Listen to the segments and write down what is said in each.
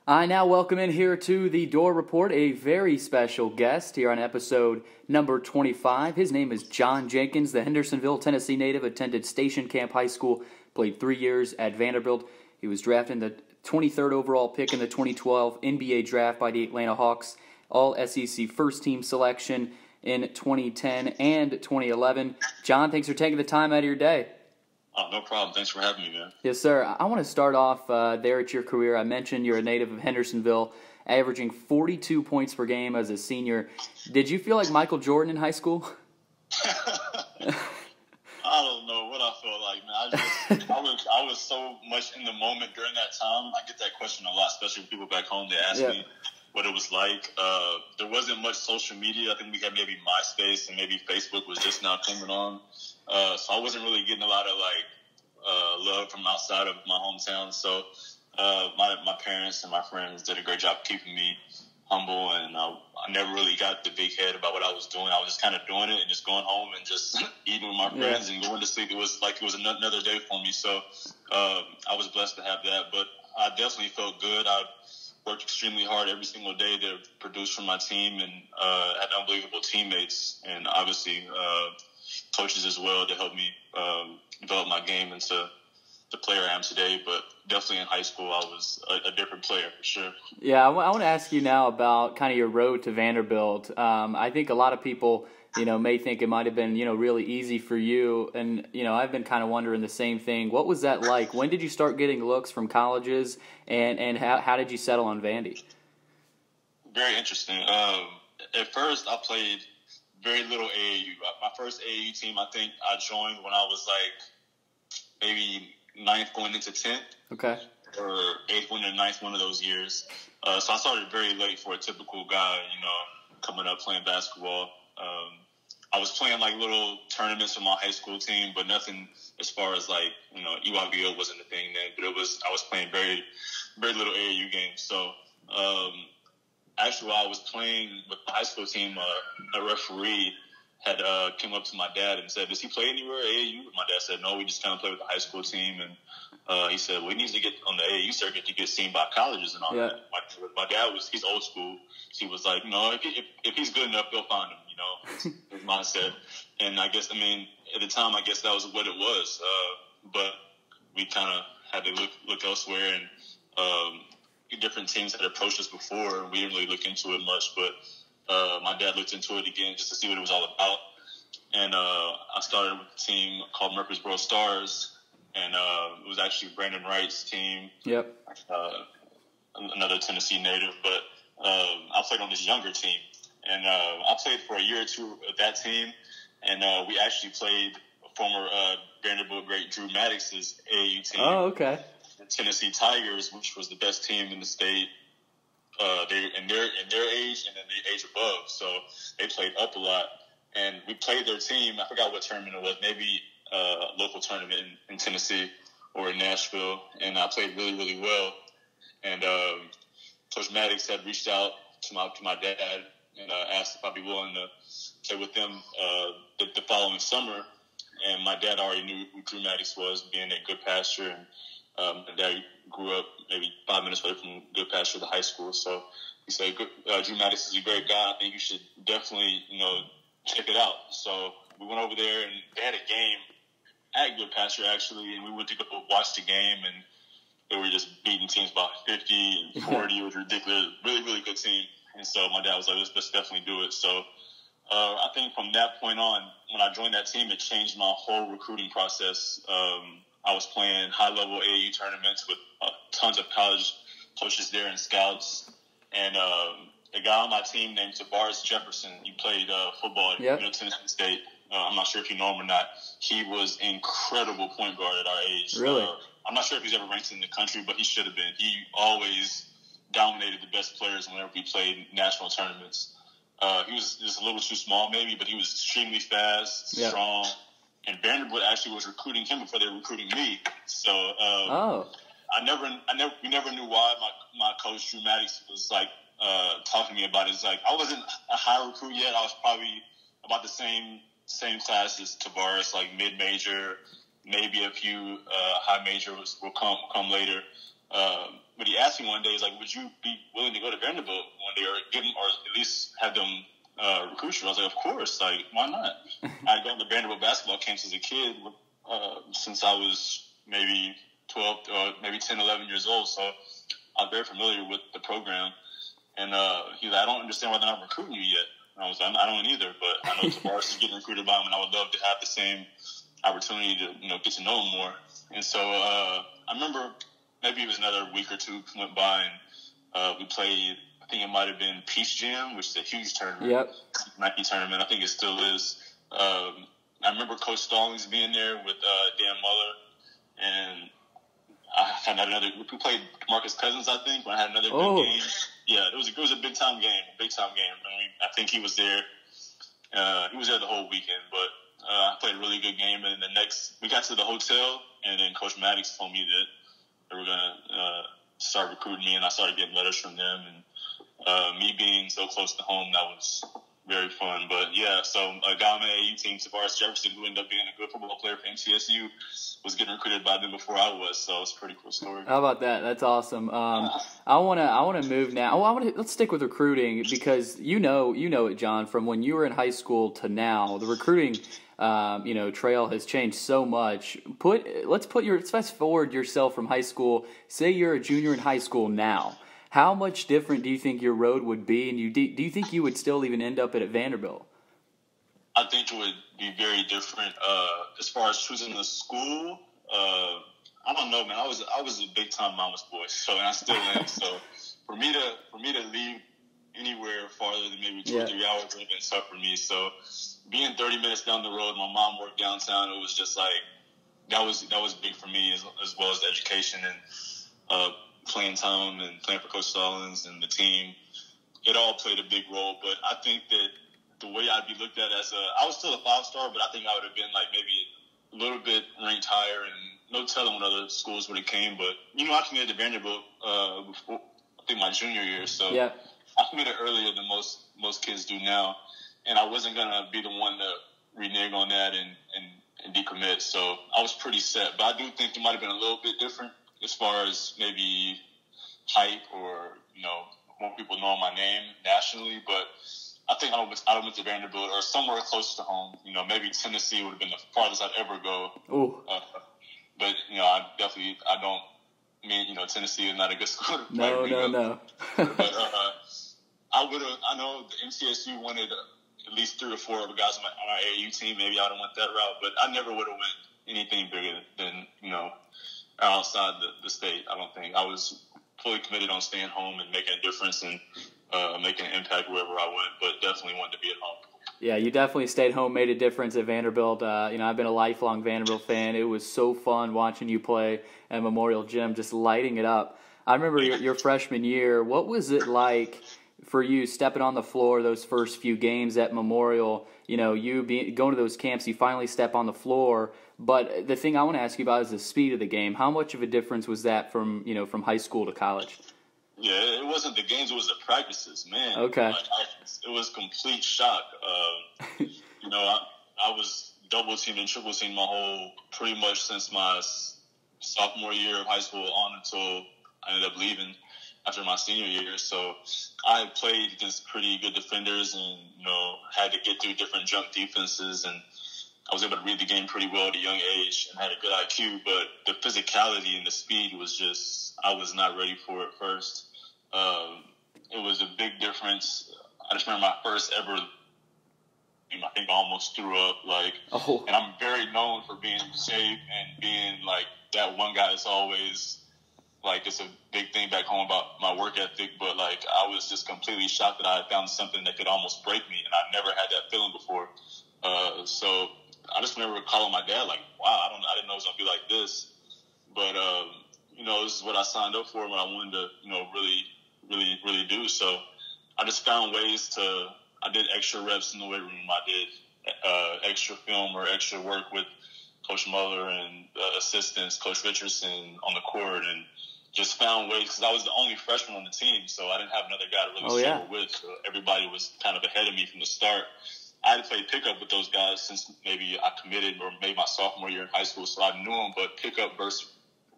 I now welcome in here to the Door Report a very special guest here on episode number 25. His name is John Jenkins, the Hendersonville, Tennessee native, attended Station Camp High School, played 3 years at Vanderbilt. He was drafted in the 23rd overall pick in the 2012 NBA draft by the Atlanta Hawks, all-SEC first-team selection in 2010 and 2011. John, thanks for taking the time out of your day. Oh, no problem. Thanks for having me, man. Yes, sir. I want to start off there at your career. I mentioned you're a native of Hendersonville, averaging 42 points per game as a senior. Did you feel like Michael Jordan in high school? I don't know what I felt like, man. I was so much in the moment during that time. I get that question a lot, especially when people back home, they ask me what it was like. There wasn't much social media. I think we had maybe MySpace and maybe Facebook was just now coming on. So I wasn't really getting a lot of love from outside of my hometown. So my parents and my friends did a great job keeping me humble, and I never really got the big head about what I was doing. I was just kind of doing it and just going home and just eating with my friends and going to sleep. It was like it was another day for me. So I was blessed to have that, but I definitely felt good. I worked extremely hard every single day to produce for my team, and had unbelievable teammates, and obviously coaches as well to help me develop my game into the player I am today. But definitely in high school, I was a different player for sure. Yeah, I want to ask you now about kind of your road to Vanderbilt. I think a lot of people, may think it might have been, really easy for you. And, I've been kind of wondering the same thing. What was that like? When did you start getting looks from colleges, and how did you settle on Vandy? Very interesting. At first, I played very little AAU. My first AAU team, I think I joined when I was maybe 9th going into 10th. Okay. Or 8th going into 9th, one of those years. So I started very late for a typical guy, coming up playing basketball. I was playing little tournaments with my high school team, but nothing as far as EYBL wasn't a thing then. But I was playing very, very little AAU games. So actually, while I was playing with the high school team, a referee had came up to my dad and said, "Does he play anywhere AAU?" My dad said, "No, we just kind of play with the high school team." And he said, "Well, he needs to get on the AAU circuit to get seen by colleges and all that." My dad he's old school. He was like, if he's good enough, they'll find him. His mindset. And at the time, I guess that was what it was. But we kind of had to look elsewhere, and different teams had approached us before, and we didn't really look into it much. But my dad looked into it again just to see what it was all about. And I started with a team called Murfreesboro Stars, and it was actually Brandon Wright's team. Yep. Another Tennessee native, but I played on this younger team. And I played for a year or two with that team, and we actually played former Vanderbilt great Drew Maddox's AAU team. Oh, okay. The Tennessee Tigers, which was the best team in the state. They in their age and then the age above, so they played up a lot. And we played their team. I forgot what tournament it was. Maybe a local tournament in Tennessee or in Nashville, and I played really, really well. And Coach Maddox had reached out to my dad and asked if I'd be willing to play with them the following summer. And my dad already knew who Drew Maddox was, being at Good Pasture, and my dad grew up maybe 5 minutes away from Good Pasture, the high school. So he said, Drew Maddox is a great guy. I think you should definitely, check it out. So we went over there, and they had a game at Good Pasture, actually, and we went to go watch the game, and they were just beating teams by 50 and 40. It was ridiculous. Really, really good team. And so my dad was like, let's definitely do it. So I think from that point on, when I joined that team, it changed my whole recruiting process. I was playing high-level AAU tournaments with tons of college coaches there and scouts. And a guy on my team named Tavares Jefferson, he played football at Middle Tennessee State. I'm not sure if you know him or not. He was incredible point guard at our age. Really? I'm not sure if he's ever ranked in the country, but he should have been. He always dominated the best players whenever we played national tournaments. He was just a little too small maybe, but he was extremely fast, strong. And Vanderbilt actually was recruiting him before they were recruiting me. So we never knew why my coach Drew Maddox was talking to me about it. It's like I wasn't a high recruit yet. I was probably about the same class as Tavares, mid-major, maybe a few high majors will come later. But he asked me one day, he's like, would you be willing to go to Vanderbilt one day or at least have them recruit you? I was like, of course. Like, why not? I'd gone to Vanderbilt basketball camps as a kid since I was maybe 12, maybe 10, 11 years old. So I was very familiar with the program. And he's like, I don't understand why they're not recruiting you yet. And I was like, I don't either, but I know Tavares is getting recruited by him, and I would love to have the same opportunity to, get to know him more. And so I remember maybe it was another week or two went by, and we played, I think it might have been Peach Jam, which is a huge tournament. Yep. Nike tournament. I think it still is. I remember Coach Stallings being there with Dan Muller, and I had another. We played Marcus Cousins, I think, when I had another good game. Yeah, it was a big time game. I mean, I think he was there. He was there the whole weekend, but I played a really good game. And we got to the hotel, and then Coach Maddox told me that they were gonna start recruiting me, and I started getting letters from them. And me being so close to home, that was very fun. But yeah, so a guy on my AAU team, Tavares Jefferson, who ended up being a good football player for MTSU, was getting recruited by them before I was. So it's a pretty cool story. How about that? That's awesome. I wanna move now. Let's stick with recruiting because you know it, John, from when you were in high school to now. The recruiting trail has changed so much. Let's fast forward yourself from high school. Say you're a junior in high school now. How much different do you think your road would be, and do you think you would still even end up at Vanderbilt? I think it would be very different. As far as choosing the school, I don't know, man. I was a big time mama's boy, and I still am. So for me to leave anywhere farther than maybe 2 or 3 hours would have been tough for me. So being 30 minutes down the road, my mom worked downtown. It was just like that was big for me as well as the education and playing time and playing for Coach Stallings and the team. It all played a big role, but I think that the way I'd be looked at I was still a 5-star, but I think I would have been like maybe a little bit ranked higher, and no telling what other schools would have came. But, I committed to Vanderbilt before, I think my junior year, so I committed earlier than most kids do now, and I wasn't going to be the one to renege on that and decommit, so I was pretty set. But I do think it might have been a little bit different as far as maybe hype or, more people know my name nationally. But I think I went to Vanderbilt or somewhere close to home. Maybe Tennessee would have been the farthest I'd ever go. But, I don't mean, Tennessee is not a good school to play. No. But I know the MTSU wanted at least 3 or 4 of the guys on our AAU team. Maybe I would have went that route, but I never would have went anything bigger than, outside the state. I don't think. I was fully committed on staying home and making a difference and making an impact wherever I went, but definitely wanted to be at home. Yeah, you definitely stayed home, made a difference at Vanderbilt. I've been a lifelong Vanderbilt fan. It was so fun watching you play at Memorial Gym, just lighting it up. I remember your freshman year. What was it like for you stepping on the floor those first few games at Memorial? Going to those camps, you finally step on the floor. But the thing I want to ask you about is the speed of the game. How much of a difference was that from high school to college? Yeah, it wasn't the games; it was the practices, man. Okay. It was complete shock. I was double teamed and triple teamed pretty much since my sophomore year of high school on until I ended up leaving after my senior year. So I played against pretty good defenders and, had to get through different jump defenses, and I was able to read the game pretty well at a young age and had a good IQ, but the physicality and the speed was just, I was not ready for it first. It was a big difference. I just remember my first ever, I think I almost threw up, and I'm very known for being safe and being that one guy that's always, it's a big thing back home about my work ethic, but I was just completely shocked that I had found something that could almost break me, and I never had that feeling before. So I just remember calling my dad, wow, I didn't know it was going to be like this. But, this is what I signed up for, what I wanted to, really, really, really do. So I just found ways I did extra reps in the weight room. I did extra film or extra work with Coach Muller and assistants, Coach Richardson on the court, and just found ways, because I was the only freshman on the team, so I didn't have another guy to really struggle with. So everybody was kind of ahead of me from the start. I had played pickup with those guys since maybe I committed or maybe my sophomore year in high school, so I knew them, but pickup versus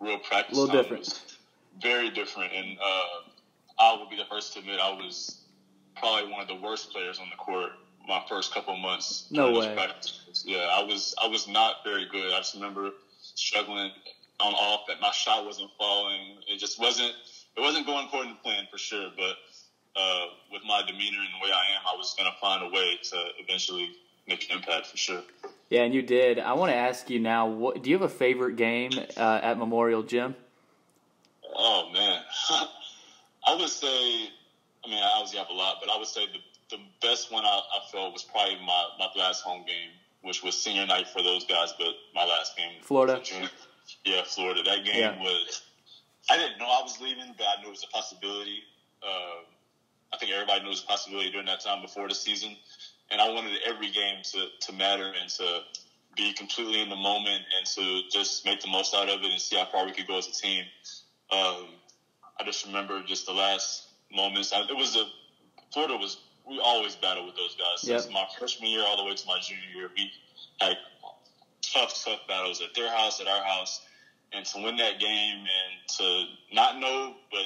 real practice a little different. Was very different. And I will be the first to admit I was probably one of the worst players on the court my first couple of months. No way. Yeah, I was not very good. I just remember struggling on off, that my shot wasn't falling. It just wasn't going according to plan for sure. But with my demeanor and the way I am, I was going to find a way to eventually make an impact for sure. Yeah, and you did. I want to ask you now, do you have a favorite game at Memorial Gym? Oh, man. I would say, I mean, I obviously have a lot, but I would say the best one I felt was probably my last home game, which was senior night for those guys, but my last game. Florida? Yeah, Florida. That game was, I didn't know I was leaving, but I knew it was a possibility. I think everybody knows a possibility during that time before the season. And I wanted every game to matter and to be completely in the moment and to just make the most out of it and see how far we could go as a team. I just remember just the last moments. We always battled with those guys. Since my freshman year all the way to my junior year, we had tough battles at their house, at our house. And to win that game and to not know, but,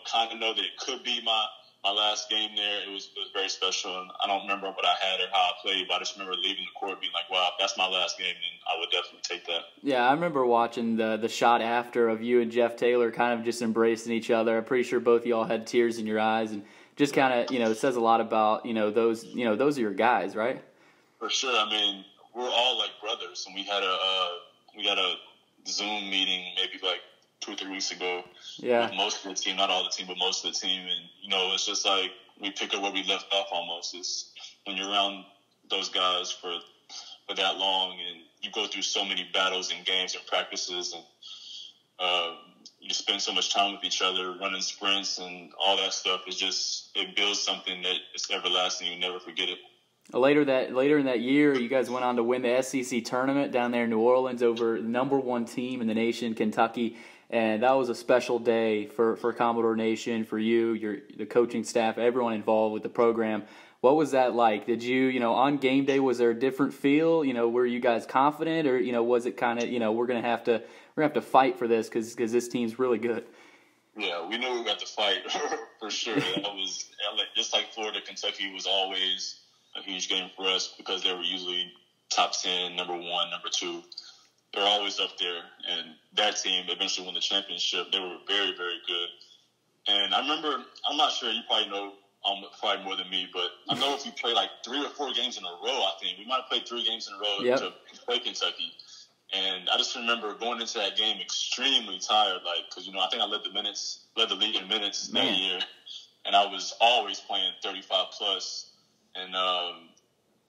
kind of know that it could be my last game there, it was very special. And I don't remember what I had or how I played, but I just remember leaving the court being like, wow, if that's my last game, then I would definitely take that. Yeah, I remember watching the shot after of you and Jeff Taylor kind of just embracing each other. I'm pretty sure both of y'all had tears in your eyes, and just kind of, it says a lot about, those are your guys, right? For sure. I mean, we're all like brothers, and we had a Zoom meeting maybe like 2 or 3 weeks ago with most of the team, not all the team, but most of the team. And, it's just like we pick up where we left off almost. It's when you're around those guys for that long and you go through so many battles and games and practices and you spend so much time with each other, running sprints and all that stuff. It builds something that is everlasting. You never forget it. Later in that year, you guys went on to win the SEC tournament down there in New Orleans over the number 1 team in the nation, Kentucky. And that was a special day for Commodore Nation, for you, the coaching staff, everyone involved with the program. What was that like? Did you, on game day, was there a different feel? Were you guys confident, or was it kind of, we're gonna have to fight for this because this team's really good? Yeah, we knew we got to fight for sure. That was just like Florida. Kentucky was always a huge game for us because they were usually top 10, number 1, number 2. They're always up there, and that team eventually won the championship. They were very, very good. And I remember, I'm not sure, you probably know probably more than me, but I know if we play like 3 or 4 games in a row, I think we might have played 3 games in a row to play Kentucky. And I just remember going into that game extremely tired, because I think I led the league in minutes that year, and I was always playing 35 plus. And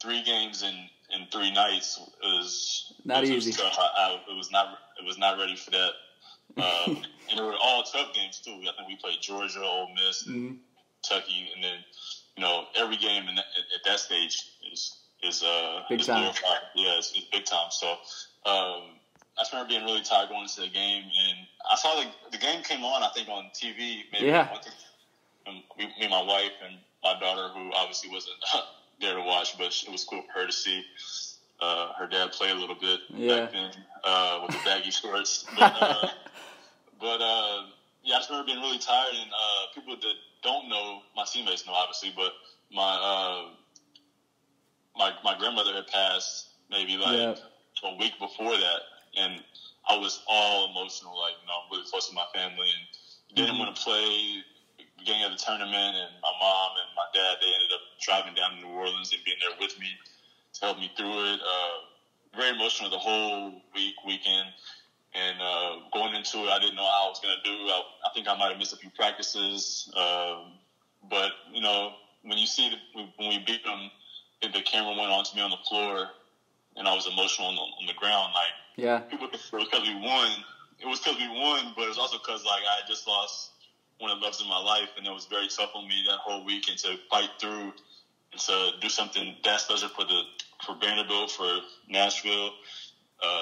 3 games in 3 nights was not easy. It was not ready for that. And they were all tough games too. I think we played Georgia, Ole Miss, Kentucky, and then every game at that stage is big time. Yeah, it's big time. So I just remember being really tired going into the game, and I saw the game came on. I think on TV. Maybe me and my wife and my daughter, who obviously wasn't there to watch, but it was cool for her to see her dad play a little bit back then with the baggy shorts. But I just remember being really tired, and people that don't know, my teammates know obviously, but my grandmother had passed maybe a week before that, and I was all emotional, I'm really close to my family, and didn't want to play beginning of the tournament, and my mom and my dad, they ended up driving down to New Orleans and being there with me to help me through it. Very emotional the whole weekend, and going into it, I didn't know how I was going to do. I think I might have missed a few practices, but when you see when we beat them, the camera went on to me on the floor, and I was emotional on the ground. People, it was because we won. It was because we won, but it was also because I had just lost one of the loves of my life, and it was very tough on me that whole week, and to fight through and to do something that special for Vanderbilt, for Nashville,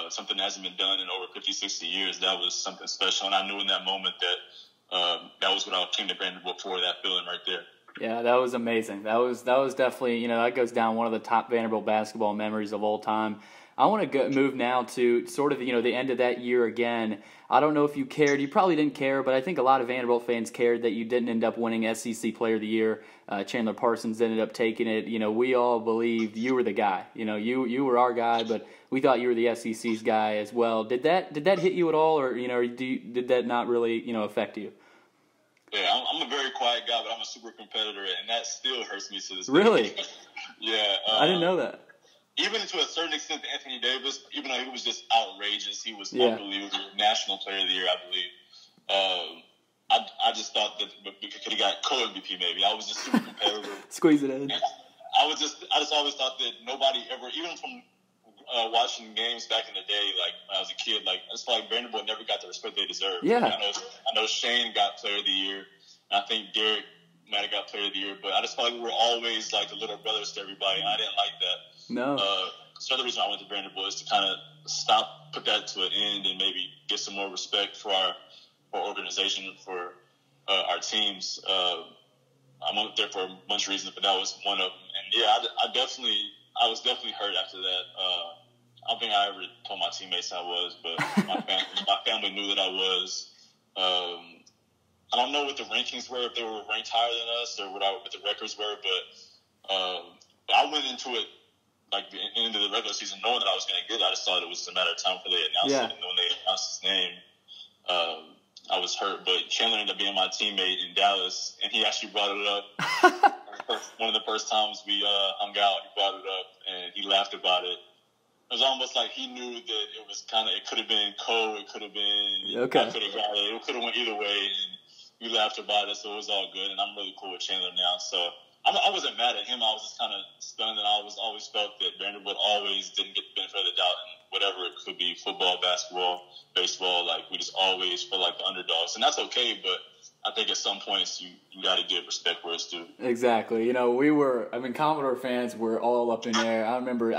something that hasn't been done in over 50, 60 years. That was something special, and I knew in that moment that that was what I came to Vanderbilt for, that feeling right there. Yeah, that was amazing. That was definitely, that goes down one of the top Vanderbilt basketball memories of all time. I want to move now to sort of, the end of that year again. I don't know if you cared. You probably didn't care, but I think a lot of Vanderbilt fans cared that you didn't end up winning SEC Player of the Year. Chandler Parsons ended up taking it. We all believed you were the guy. You were our guy, but we thought you were the SEC's guy as well. Did that hit you at all, or did that not really affect you? Yeah, I'm a very quiet guy, but I'm a super competitor, and that still hurts me to this day. Really? Yeah. I didn't know that. Even to a certain extent, Anthony Davis, even though he was just outrageous, he was unbelievable. National Player of the Year, I believe. I just thought that we could have got co-MVP maybe. I was just super competitive. Squeeze it in. I just always thought that nobody ever, even from watching games back in the day, like when I was a kid, like it's like Vanderbilt never got the respect they deserved. Yeah. I know Shane got Player of the Year, and I think Derek might have got Player of the Year, but I just felt like we were always like the little brothers to everybody, and I didn't like that. No. So the reason I went to Vanderbilt is to kind of put that to an end, and maybe get some more respect for our organization and for our teams. I went there for a bunch of reasons, but that was one of them. And yeah, I was definitely hurt after that. I don't think I ever told my teammates I was, but my family knew that I was. I don't know what the rankings were, if they were ranked higher than us or what the records were, but I went into it like into the regular season knowing that I was going to get it. I just thought it was a matter of time before they announced it. And when they announced his name, I was hurt. But Chandler ended up being my teammate in Dallas, and he actually brought it up. One of the first times we hung out, he brought it up, and he laughed about it. It was almost like he knew that it could have been it could have been, okay. I could have got it. It could have went either way, and we laughed about it, so it was all good. And I'm really cool with Chandler now, so I wasn't mad at him. I was just kind of stunned, and I always felt that Vanderbilt always didn't get the benefit of the doubt in whatever it could be, football, basketball, baseball. Like, we just always feel like the underdogs, and that's okay, but I think at some points you got to give respect where it's due. Exactly. Commodore fans were all up in there. I remember,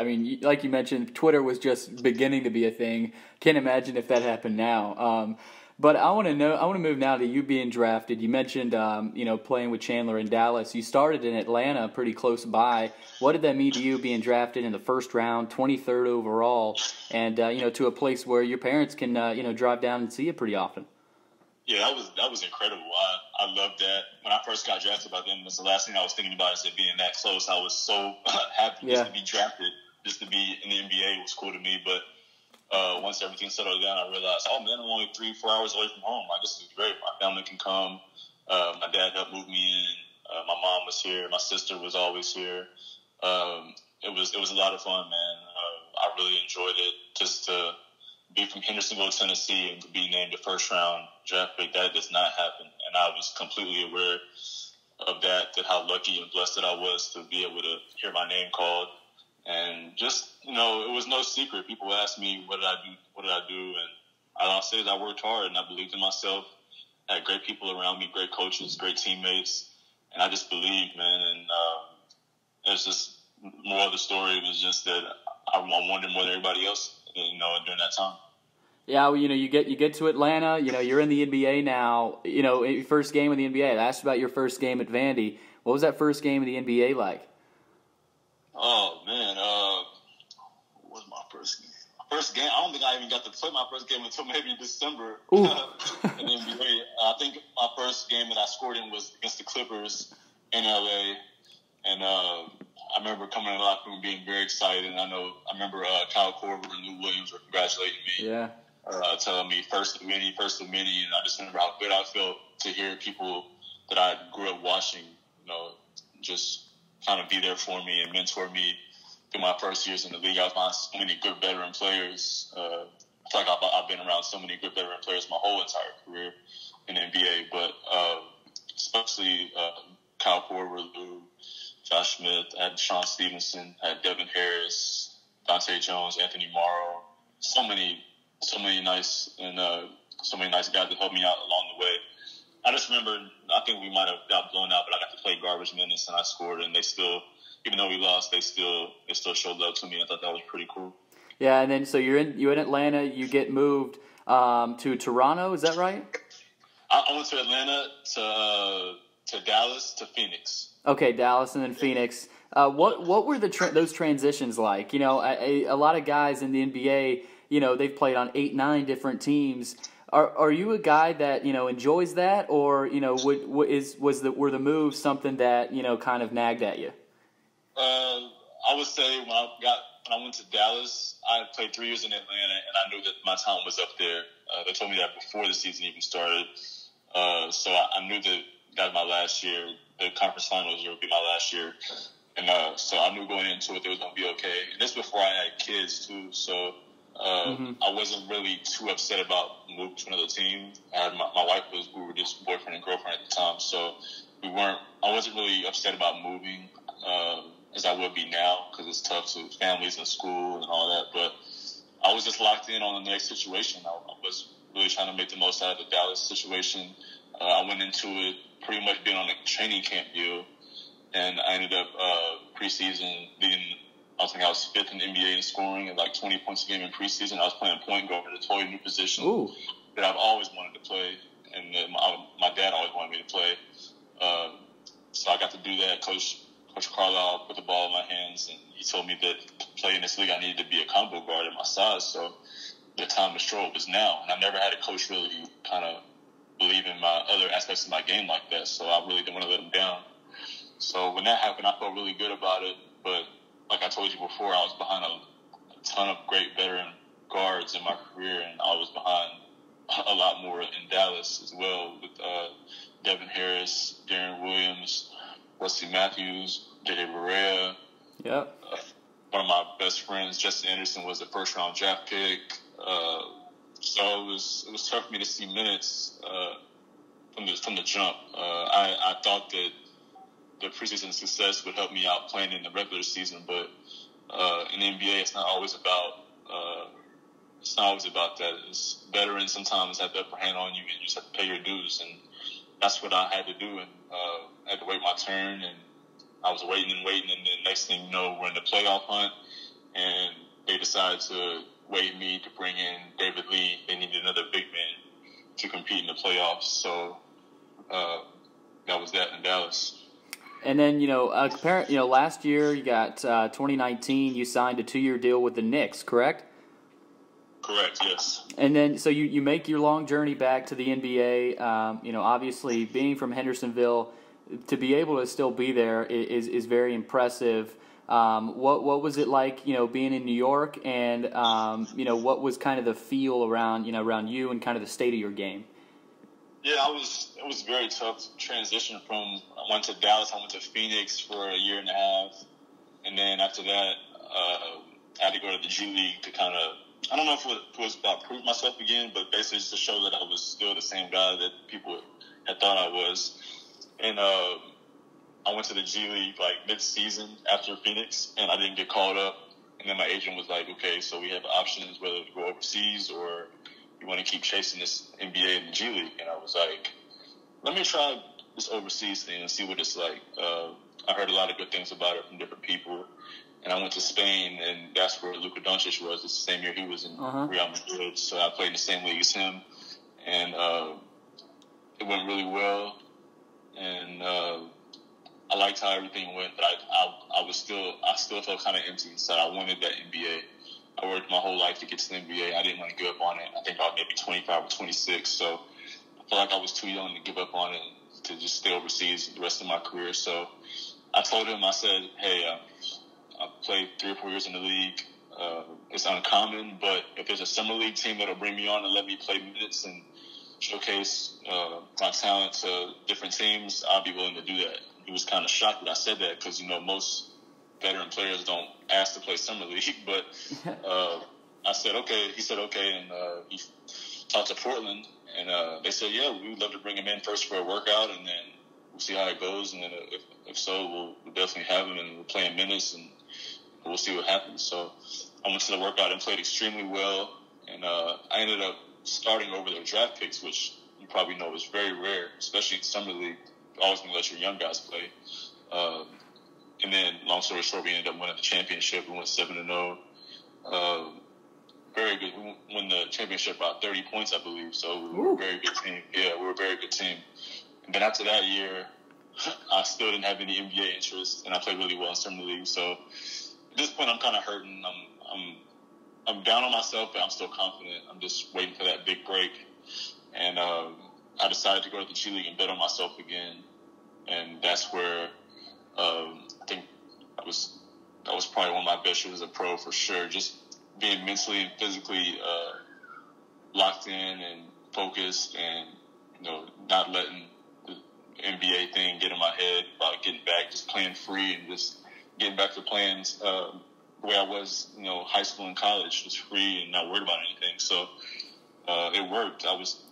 like you mentioned, Twitter was just beginning to be a thing. Can't imagine if that happened now. But I want to move now to you being drafted. You mentioned, playing with Chandler in Dallas. You started in Atlanta, pretty close by. What did that mean to you being drafted in the first round, 23rd overall, and to a place where your parents can drive down and see you pretty often? Yeah, that was incredible. I loved that. When I first got drafted by them, that's the last thing I was thinking about is it being that close. I was so happy just to be drafted, just to be in the NBA was cool to me. But once everything settled down, I realized, I'm only 3-4 hours away from home. This is great. My family can come. My dad helped move me in. My mom was here. My sister was always here. It was a lot of fun, man. I really enjoyed it. Just to be from Hendersonville, Tennessee, and to be named the first round draft pick, that does not happen. And I was completely aware of that how lucky and blessed that I was to be able to hear my name called. And just, it was no secret. People asked me, what did I do? And I'll say that I worked hard and I believed in myself. I had great people around me, great coaches, great teammates. And I just believed, man. And there's just more of the story. It was just that I wanted more than everybody else, during that time. Yeah, you get to Atlanta. You're in the NBA now. Your first game in the NBA. I asked about your first game at Vandy. What was that first game in the NBA like? Oh man, what was my first game? First game, I don't think I even got to play my first game until maybe December in the NBA. I think my first game that I scored in was against the Clippers in LA, and I remember coming in the locker room being very excited. And I remember Kyle Korver and Lou Williams were congratulating me. Yeah. Telling me first of many, and I just remember how good I felt to hear people that I grew up watching, just kind of be there for me and mentor me through my first years in the league. I was around so many good veteran players. I feel like I've been around so many good veteran players my whole entire career in the NBA, but especially Kyle Korver, Lou, Josh Smith, I had Sean Stevenson, I had Devin Harris, Dante Jones, Anthony Morrow, so many nice guys that helped me out along the way. I just remember, I think we might have got blown out, but I got to play garbage minutes and I scored, and they still, even though we lost, they still showed love to me. I thought that was pretty cool. Yeah, and then so you're in Atlanta, you get moved to Toronto, is that right? I went to Atlanta to Dallas to Phoenix. Okay, Dallas and then Phoenix. What were those transitions like? You know, a lot of guys in the NBA, you know, they've played on 8, 9 different teams. Are you a guy that, you know, enjoys that, or, you know, were the moves something that, you know, kind of nagged at you? I would say when I went to Dallas, I played 3 years in Atlanta, and I knew that my time was up there. They told me that before the season even started. So I knew that was my last year. The conference finals would be my last year. And so I knew going into it, it was going to be okay. And this before I had kids, too. So I wasn't really too upset about moving to another team. My wife we were just boyfriend and girlfriend at the time. So I wasn't really upset about moving as I would be now, because it's tough to families and school and all that. But I was just locked in on the next situation. I was really trying to make the most out of the Dallas situation. I went into it pretty much being on a training camp deal, and I ended up preseason leading. I was 5th in the NBA in scoring at like 20 points a game in preseason. I was playing point guard, a totally new position that I've always wanted to play, and my dad always wanted me to play. So I got to do that. Coach Carlisle put the ball in my hands, and he told me that to play in this league, I needed to be a combo guard at my size. So the time to show was now. And I never had a coach really kind of believe in my other aspects of my game like that. So I really didn't want to let him down. So when that happened, I felt really good about it. But like I told you before, I was behind a ton of great veteran guards in my career, and I was behind a lot more in Dallas as well with Devin Harris, Darren Williams, Wesley Matthews, J.J. Barea. Yep. One of my best friends, Justin Anderson, was a first-round draft pick. So it was tough for me to see minutes from the jump. I thought that the preseason success would help me out playing in the regular season, but in the NBA, it's not always about that. It's veterans sometimes have the upper hand on you, and you just have to pay your dues, and that's what I had to do. And I had to wait my turn, and I was waiting, and the next thing you know, we're in the playoff hunt, and they decided to waive me to bring in David Lee. They needed another big man to compete in the playoffs, so that was that in Dallas. And then, last year you got 2019, you signed a 2-year deal with the Knicks, correct? Correct, yes. And then, so you make your long journey back to the NBA. Obviously, being from Hendersonville, to be able to still be there is very impressive. What was it like, being in New York, and what was kind of the feel around you and kind of the state of your game? Yeah, it was very tough transition from, I went to Dallas, I went to Phoenix for a year and a half, and then after that, I had to go to the G League to kind of, I don't know if it was about prove myself again, but basically just to show that I was still the same guy that people had thought I was. And I went to the G League like mid-season after Phoenix, and I didn't get called up. And then my agent was like, okay, so we have options whether to go overseas or you want to keep chasing this NBA and the G League. And I was like, let me try this overseas thing and see what it's like. I heard a lot of good things about it from different people. And I went to Spain, and that's where Luka Doncic was. It's the same year he was in Real Madrid. So I played in the same league as him. And it went really well. And I liked how everything went, but I still felt kind of empty inside. I wanted that NBA. I worked my whole life to get to the NBA. I didn't want to give up on it. I think I was maybe 25 or 26, so I felt like I was too young to give up on it, to just stay overseas the rest of my career. So I told him, I said, hey, I've played 3 or 4 years in the league. It's uncommon, but if there's a summer league team that'll bring me on and let me play minutes and showcase my talent to different teams, I'll be willing to do that. He was kind of shocked that I said that because, most veteran players don't ask to play summer league. But I said, okay. He said, okay. And he talked to Portland, and they said, yeah, we would love to bring him in first for a workout, and then we'll see how it goes. And then if so, we'll definitely have him, and we'll play in minutes, and we'll see what happens. So I went to the workout and played extremely well. And I ended up starting over their draft picks, which you probably know is very rare, especially in summer league. You're always going to let your young guys play. And then, long story short, we ended up winning the championship. We went 7-0. Very good. We won the championship by 30 points, I believe. So we were a very good team. Yeah, we were a very good team. And then after that year, I still didn't have any NBA interest, and I played really well in summer league. So at this point, I'm kind of hurting. I'm down on myself, but I'm still confident. I'm just waiting for that big break, and I decided to go to the G League and bet on myself again, and that's where I think that was probably one of my best years as a pro for sure. Just being mentally and physically locked in and focused, and not letting the NBA thing get in my head about getting back, just playing free and just getting back to playing the way I was, high school and college, just free and not worried about anything. So it worked. I was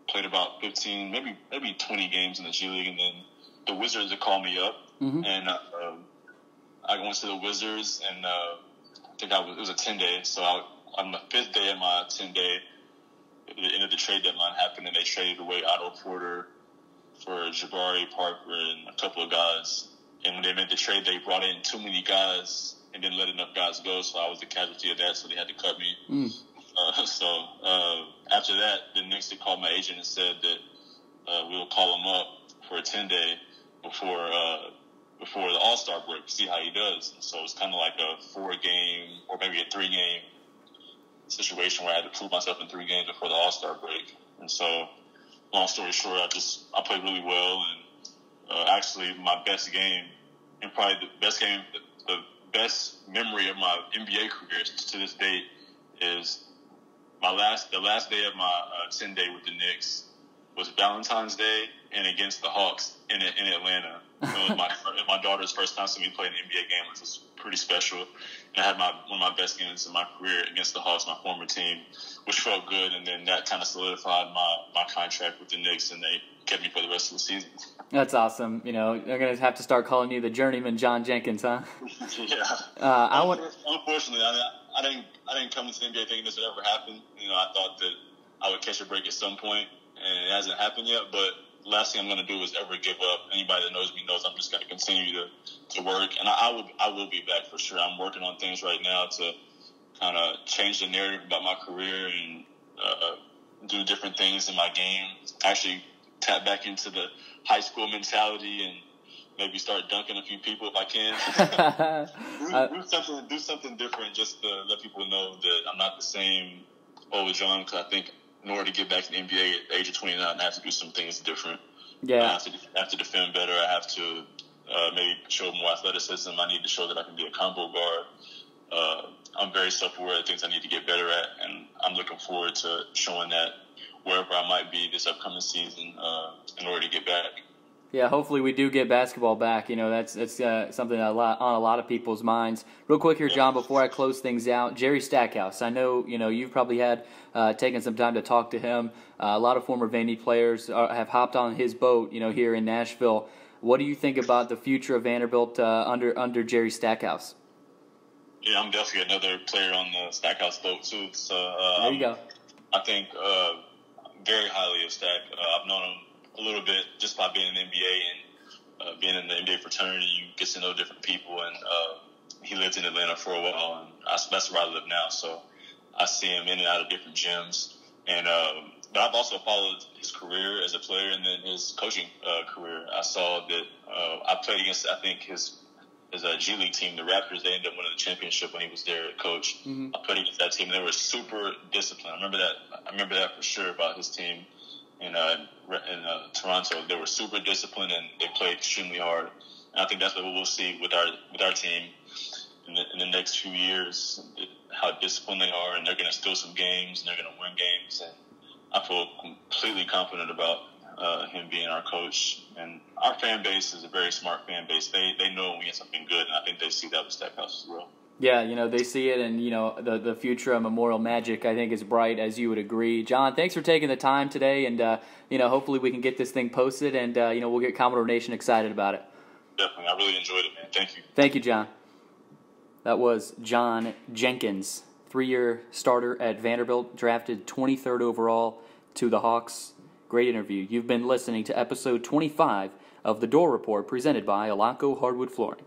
played about 15, maybe 20 games in the G League, and then the Wizards had called me up, and I went to the Wizards, and I think it was a 10-day. So on the 5th day of my 10-day, the end of the trade deadline happened, and they traded away Otto Porter for Jabari Parker and a couple of guys. And when they made the trade, they brought in too many guys and didn't let enough guys go, so I was the casualty of that, so they had to cut me. So after that, the Knicks had called my agent and said that we'll call him up for a 10-day before the All-Star break to see how he does. And so it's kind of like a 4-game or maybe a 3-game situation where I had to prove myself in 3 games before the All-Star break. And so, long story short, I played really well, and actually my best game, and probably the best memory of my NBA career to this date is the last day of my 10-day with the Knicks was Valentine's Day and against the Hawks in Atlanta. It was my daughter's first time seeing me play an NBA game, which was pretty special. And I had one of my best games in my career against the Hawks, my former team, which felt good. And then that kind of solidified my contract with the Knicks, and they kept me for the rest of the season. That's awesome. They're going to have to start calling you the journeyman John Jenkins, huh? Yeah. Unfortunately, I didn't come into the NBA thinking this would ever happen. I thought that I would catch a break at some point, and it hasn't happened yet. But the last thing I'm going to do is ever give up. Anybody that knows me knows I'm just going to continue to work, and I will be back for sure. I'm working on things right now to kind of change the narrative about my career and do different things in my game. Actually, tap back into the high school mentality and maybe start dunking a few people if I can. do something different just to let people know that I'm not the same old John, because I think in order to get back to the NBA at the age of 29, I have to do some things different. Yeah. I have to defend better. I have to maybe show more athleticism. I need to show that I can be a combo guard. I'm very self-aware of things I need to get better at, and I'm looking forward to showing that wherever I might be this upcoming season in order to get back. Yeah, hopefully we do get basketball back. That's something on a lot of people's minds. Real quick here, John, before I close things out, Jerry Stackhouse. I know you've probably had taken some time to talk to him. A lot of former Vandy players have hopped on his boat, here in Nashville. What do you think about the future of Vanderbilt under Jerry Stackhouse? Yeah, I'm definitely another player on the Stackhouse boat too. So there you go. I think very highly of Stack. I've known him a little bit just by being in the NBA and being in the NBA fraternity. You get to know different people, and he lived in Atlanta for a while, and that's where I live now. So I see him in and out of different gyms, and but I've also followed his career as a player and then his coaching career. I saw that I played against, I think, his G League team, the Raptors. They ended up winning the championship when he was there at coach. I played against that team. They were super disciplined. I remember that for sure about his team in Toronto. They were super disciplined and they played extremely hard. And I think that's what we'll see with our team in the next few years, how disciplined they are, and they're going to steal some games and they're going to win games. And I feel completely confident about him being our coach. And our fan base is a very smart fan base. They know when we get something good, and I think they see that with Stackhouse as well. Yeah, they see it, and the future of Memorial Magic, I think, is bright, as you would agree. John, thanks for taking the time today, and hopefully we can get this thing posted, and we'll get Commodore Nation excited about it. Definitely, I really enjoyed it, man. Thank you. Thank you, John. That was John Jenkins, 3-year starter at Vanderbilt, drafted 23rd overall to the Hawks. Great interview. You've been listening to episode 25 of The Door Report, presented by Alaco Hardwood Flooring.